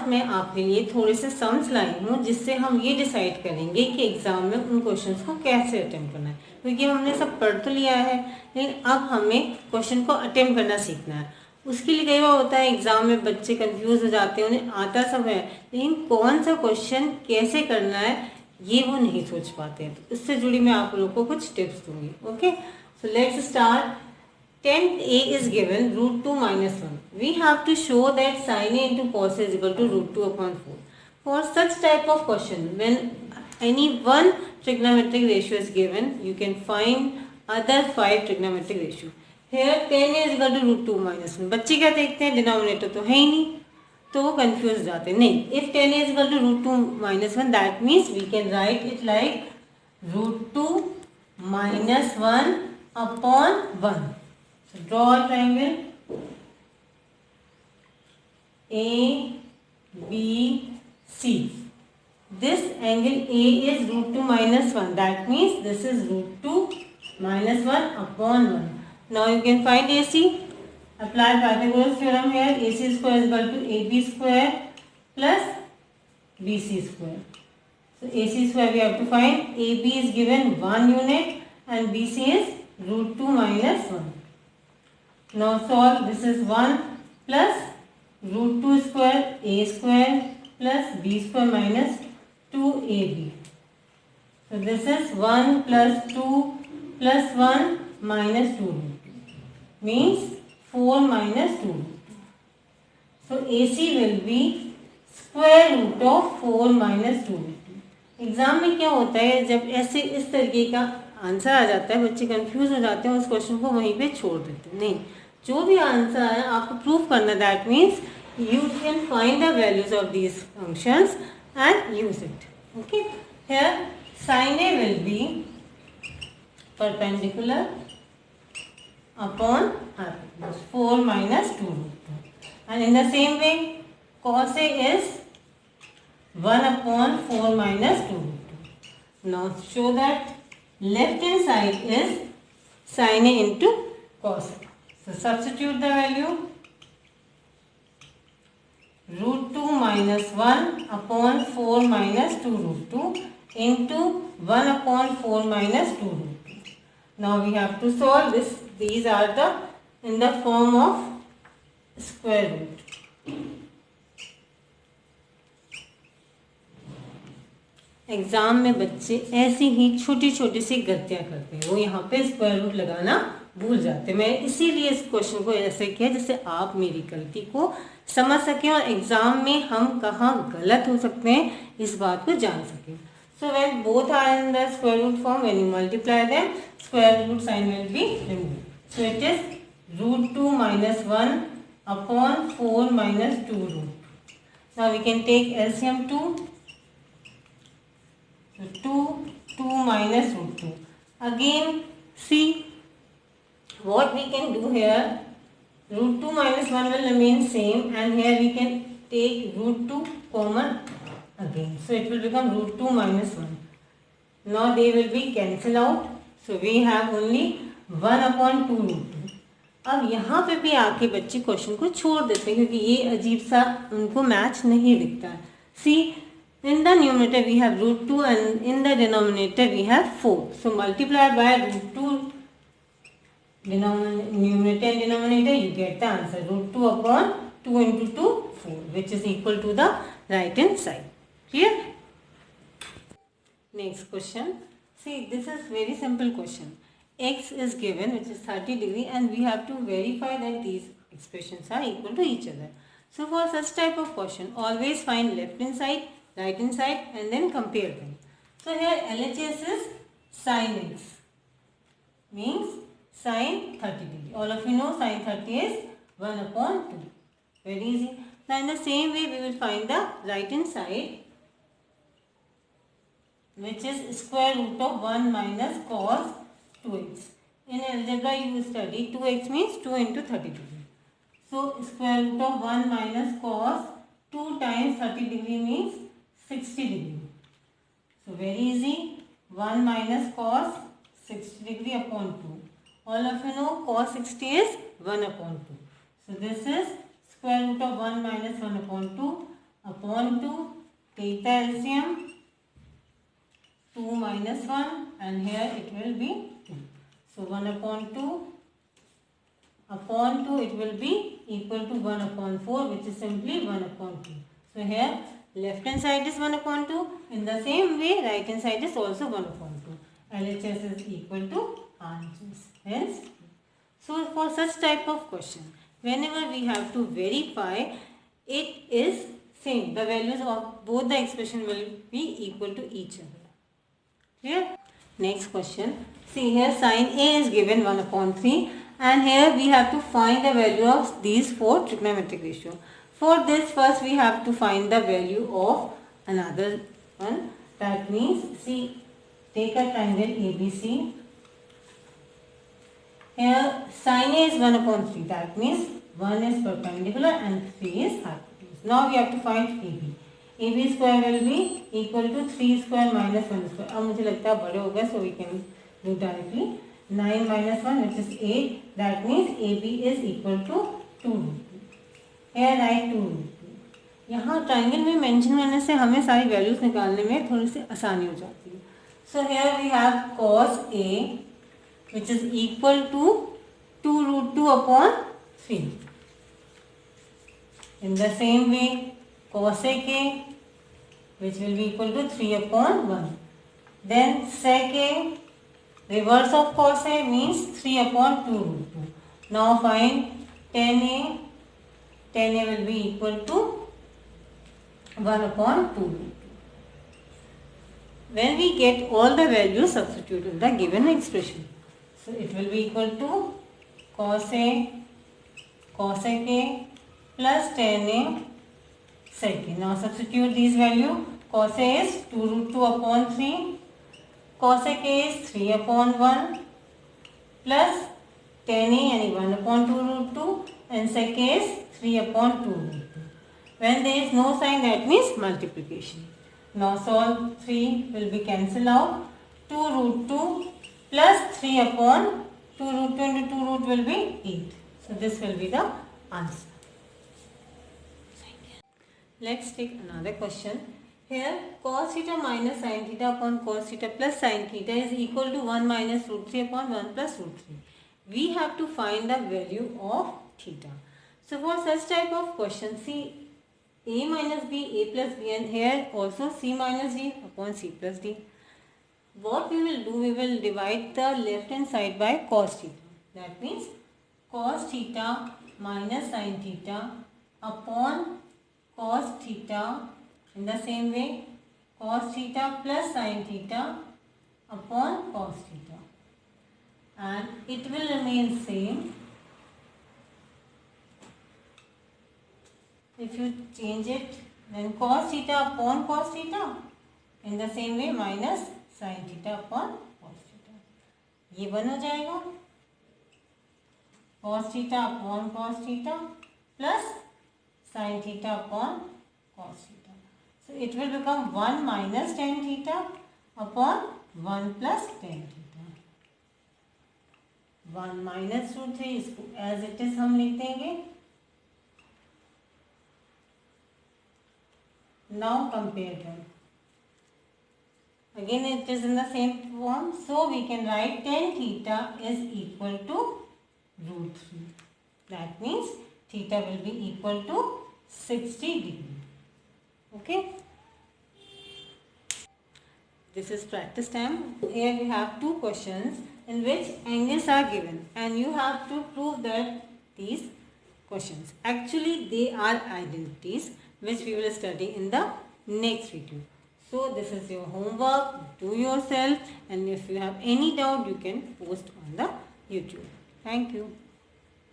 आज मैं आपके लिए थोड़े से सम्स लाई हूँ जिससे हम ये डिसाइड करेंगे कि एग्ज़ाम में उन क्वेश्चंस को कैसे अटेम्प्ट करना है, क्योंकि हमने सब पढ़ तो लिया है लेकिन अब हमें क्वेश्चन को अटेम्प्ट करना सीखना है। उसके लिए कई बार होता है एग्ज़ाम में बच्चे कंफ्यूज हो जाते हैं, उन्हें आता सब है लेकिन कौन सा क्वेश्चन कैसे करना है ये वो नहीं सोच पाते हैं। तो इससे जुड़ी मैं आप लोगों को कुछ टिप्स दूंगी। Okay, so let's start. 10a is given root 2 minus 1. We have to show that sin a into cos a is equal to root 2 upon 4. For such type of question, when any one trigonometric ratio is given, you can find other 5 trigonometric ratio. Here 10a is equal to root 2 minus 1. बच्चे क्या देखते हैं, denominator तो है ही नहीं, तो वो confuse जाते हैं। नहीं, if 10a is equal to root 2 minus 1, that means we can write it like root 2 minus 1 upon 1. So draw a triangle A, B, C. This angle A is root 2 minus 1. That means this is root 2 minus 1 upon 1. Now you can find AC. Apply Pythagoras theorem here. AC square is equal to AB square plus BC square. So AC square we have to find. AB is given 1 unit and BC is root 2 minus 1. Now solve. This is 1 plus root 2 square a square plus b square minus 2ab. So this is 1 plus 2 plus 1 minus 2 means 4 minus 2. So AC will be square root of 4 minus 2. Exam में क्या होता है, जब ऐसे इस तरीके का answer आ जाता है बच्चे कंफ्यूज हो जाते हैं, उस क्वेश्चन को वहीं पे छोड़ देते हैं। नहीं, जो भी आंसर आया आपको प्रूव करना, that means you can find the values of these functions and use it. Okay, here sin a will be perpendicular upon hypotenuse 4 minus 2 root 2, and in the same way cos a is 1 upon 4 minus 2 root 2. Now show that left hand side is sin a into cos a. So substitute the value root 2 minus 1 upon 4 minus 2 root 2 into 1 upon 4 minus 2 root 2. Now we have to solve this. These are the in the form of square root. Exam में बच्चे ऐसी ही छोटी छोटी सी गलतियां करते हैं, वो यहाँ पे स्क्वायर रूट लगाना भूल जाते हैं। मैं इसीलिए इस क्वेश्चन को ऐसे किया जिससे आप मेरी गलती को समझ सकें और एग्जाम में हम कहाँ गलत हो सकते हैं इस बात को जान सकें। So when both are in the square root form, when you multiply them square root sign will be remove. So it is root 2 minus 1 upon 4 minus 2 root 2. Now we can take LCM 2. So 2 minus root 2. Again see what we can do here. Root 2 minus 1 will remain same, and here we can take root 2 common again. So it will become root 2 minus 1. Now they will be cancel out. So we have only 1 upon 2 root 2. अब यहाँ पे भी आके बच्चे question को छोड़ देते हैं क्योंकि ये अजीब सा उनको मैच नहीं दिखता है। See, in the numerator we have root 2 and in the denominator we have 4. So multiply by root 2 numerator and denominator, you get the answer root 2 upon 2 into 2 4, which is equal to the right hand side. Clear? Next question. See, this is very simple question. X is given which is 30 degree and we have to verify that these expressions are equal to each other. So for such type of question, always find left hand side, right hand side and then compare them. So here LHS is sin x means sin 30 degree. All of you know sin 30 is 1 upon 2. Very easy. Now in the same way we will find the right hand side, which is square root of 1 minus cos 2x. In algebra you study 2x means 2 into 30 degree. So square root of 1 minus cos 2 times 30 degree means 60 degree. So very easy. 1 minus cos 60 degree upon 2. All of you know cos 60 is 1 upon 2. So this is square root of 1 minus 1 upon 2 upon 2. Take the LCM. 2 minus 1 and here it will be 2. So 1 upon 2 upon 2 it will be equal to 1 upon 4, which is simply 1 upon 2. So here left hand side is 1 upon 2. In the same way right hand side is also 1 upon 2. LHS is equal to RHS. Hence, so for such type of question, whenever we have to verify, it is same. The values of both the expression will be equal to each other. Clear? Next question. See here sin A is given 1 upon 3 and here we have to find the value of these four trigonometric ratio. For this first we have to find the value of another one. That means, see, take a triangle ABC. Here sin A is 1 upon 3. That means 1 is perpendicular and 3 is hypotenuse. Now we have to find AB. AB square will be equal to 3 square minus 1 square. अब मुझे लगता है बड़े हो गए, so we can do directly. 9 minus 1 which is 8. That means AB is equal to 2 root 2. Here write 2 root 2. यहाँ triangle में mention करने से हमें सारी वैल्यूज निकालने में थोड़ी सी आसानी हो जाती है. So here we have cos A which is equal to 2 root 2 upon 3. In the same way, cosec A which will be equal to 3 upon 1. Then sec A, reverse of cos A means 3 upon 2 root 2. Now find tan A. Tan A will be equal to 1 upon 2 root 2. When we get all the values, substitute in the given expression. So it will be equal to cos A, cosec A plus tan A sec A. Now substitute these values. Cos A is 2 root 2 upon 3. Cosec A is 3 upon 1 plus tan A यानी 1 upon 2 root 2 and sec A is 3 upon 2 root 2. When there is no sign, that means multiplication. Now solve. 3 will be cancelled out. 2 root 2 plus 3 upon 2 root 2 into 2 root will be 8. So this will be the answer. Let's take another question. Here cos theta minus sin theta upon cos theta plus sin theta is equal to 1 minus root 3 upon 1 plus root 3. We have to find the value of theta. So for such type of question, see a minus b, a plus b, and here also c minus d upon c plus d. What we will do, we will divide the left hand side by cos theta. That means cos theta minus sin theta upon cos theta. In the same way, cos theta plus sin theta upon cos theta. And it will remain same. If you change it, then cos theta upon cos theta. In the same way, minus sin theta upon cos theta. ये बन हो जाएगा cos theta upon cos theta plus sin theta upon cos theta. So it will become 1 minus tan theta upon 1 plus tan theta. 1 minus root 3 इसको as it is हम लिख देंगे. Now compare them. Again it is in the same form. So we can write tan theta is equal to root 3. That means theta will be equal to 60 degree. Okay. This is practice time. Here we have two questions in which angles are given and you have to prove that these questions actually they are identities, which we will study in the next video. So this is your homework. Do yourself, and if you have any doubt you can post on the YouTube. Thank you.